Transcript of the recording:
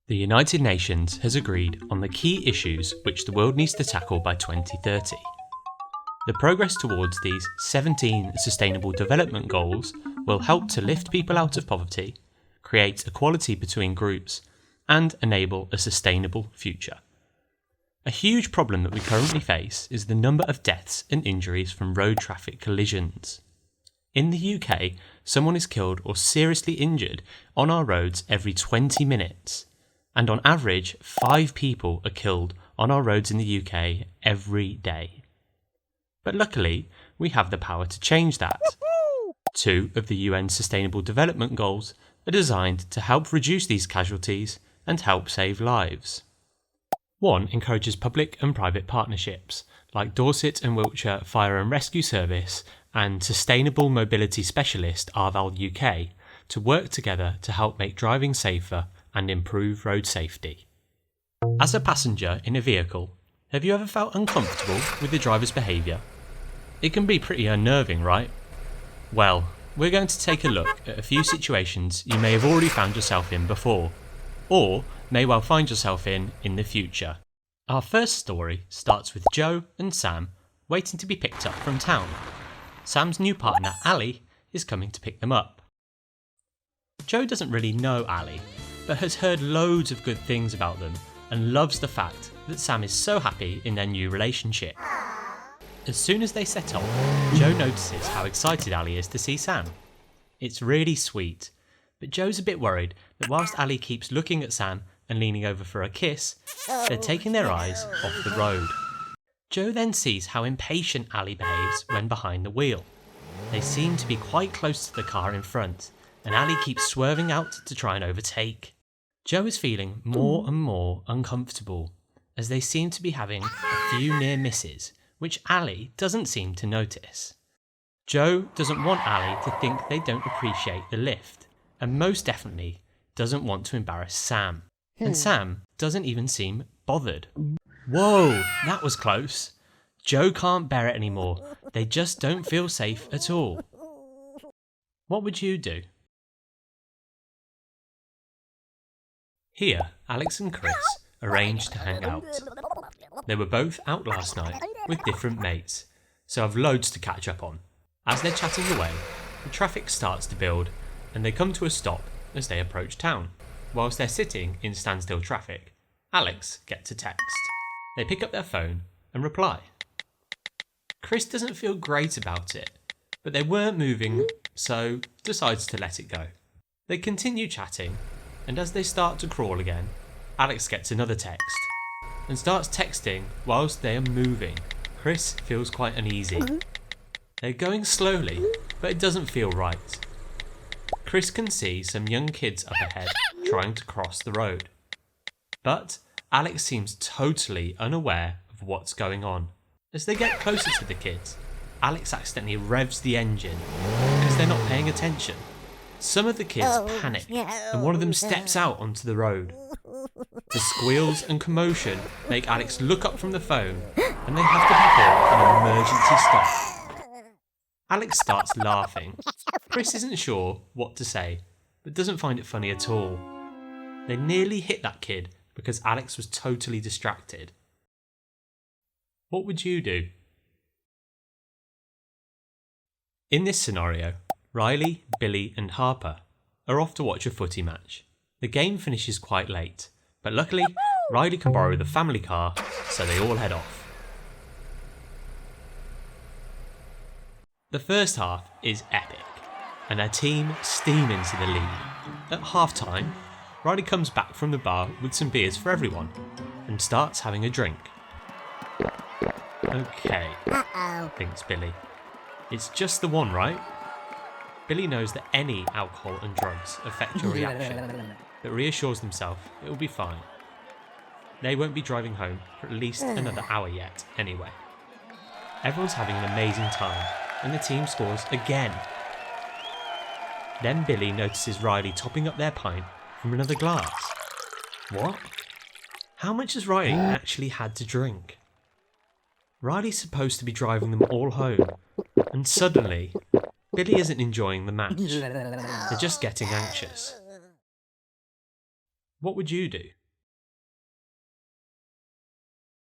The United Nations has agreed on the key issues which the world needs to tackle by 2030. The progress towards these 17 Sustainable Development Goals will help to lift people out of poverty, create equality between groups, and enable a sustainable future. A huge problem that we currently face is the number of deaths and injuries from road traffic collisions. In the UK, someone is killed or seriously injured on our roads every 20 minutes. And on average, 5 people are killed on our roads in the UK every day. But luckily, we have the power to change that. 2 of the UN Sustainable Development Goals are designed to help reduce these casualties and help save lives. 1 encourages public and private partnerships, like Dorset and Wiltshire Fire and Rescue Service and Sustainable Mobility Specialist Arval UK, to work together to help make driving safer and improve road safety. As a passenger in a vehicle, have you ever felt uncomfortable with the driver's behaviour? It can be pretty unnerving, right? Well, we're going to take a look at a few situations you may have already found yourself in before, or may well find yourself in the future. Our first story starts with Joe and Sam waiting to be picked up from town. Sam's new partner, Ali, is coming to pick them up. Joe doesn't really know Ali, but has heard loads of good things about them and loves the fact that Sam is so happy in their new relationship. As soon as they set off, Joe notices how excited Ali is to see Sam. It's really sweet, but Joe's a bit worried that whilst Ali keeps looking at Sam and leaning over for a kiss, they're taking their eyes off the road. Joe then sees how impatient Ali behaves when behind the wheel. They seem to be quite close to the car in front, and Ali keeps swerving out to try and overtake. Joe is feeling more and more uncomfortable as they seem to be having a few near misses, which Ali doesn't seem to notice. Joe doesn't want Ali to think they don't appreciate the lift, and most definitely doesn't want to embarrass Sam. And Sam doesn't even seem bothered. Whoa, that was close. Joe can't bear it anymore. They just don't feel safe at all. What would you do? Here, Alex and Chris arranged to hang out. They were both out last night with different mates, so have loads to catch up on. As they're chatting away, the traffic starts to build and they come to a stop as they approach town. Whilst they're sitting in standstill traffic, Alex gets a text. They pick up their phone and reply. Chris doesn't feel great about it, but they weren't moving, so decides to let it go. They continue chatting, and as they start to crawl again, Alex gets another text and starts texting whilst they are moving. Chris feels quite uneasy. They're going slowly, but it doesn't feel right. Chris can see some young kids up ahead trying to cross the road. But Alex seems totally unaware of what's going on. As they get closer to the kids, Alex accidentally revs the engine because they're not paying attention. Some of the kids panic and one of them steps out onto the road. The squeals and commotion make Alex look up from the phone and they have to perform an emergency stop. Alex starts laughing. Chris isn't sure what to say, but doesn't find it funny at all. They nearly hit that kid because Alex was totally distracted. What would you do? In this scenario, Riley, Billy and Harper are off to watch a footy match. The game finishes quite late, but luckily Riley can borrow the family car, so they all head off. The first half is epic, and their team steam into the lead. At half-time, Riley comes back from the bar with some beers for everyone, and starts having a drink. Okay, thinks Billy. It's just the one, right? Billy knows that any alcohol and drugs affect your reaction, but reassures himself it will be fine. They won't be driving home for at least another hour yet, anyway. Everyone's having an amazing time, and the team scores again. Then Billy notices Riley topping up their pint from another glass. What? How much has Riley actually had to drink? Riley's supposed to be driving them all home, and suddenly, Billy isn't enjoying the match. They're just getting anxious. What would you do?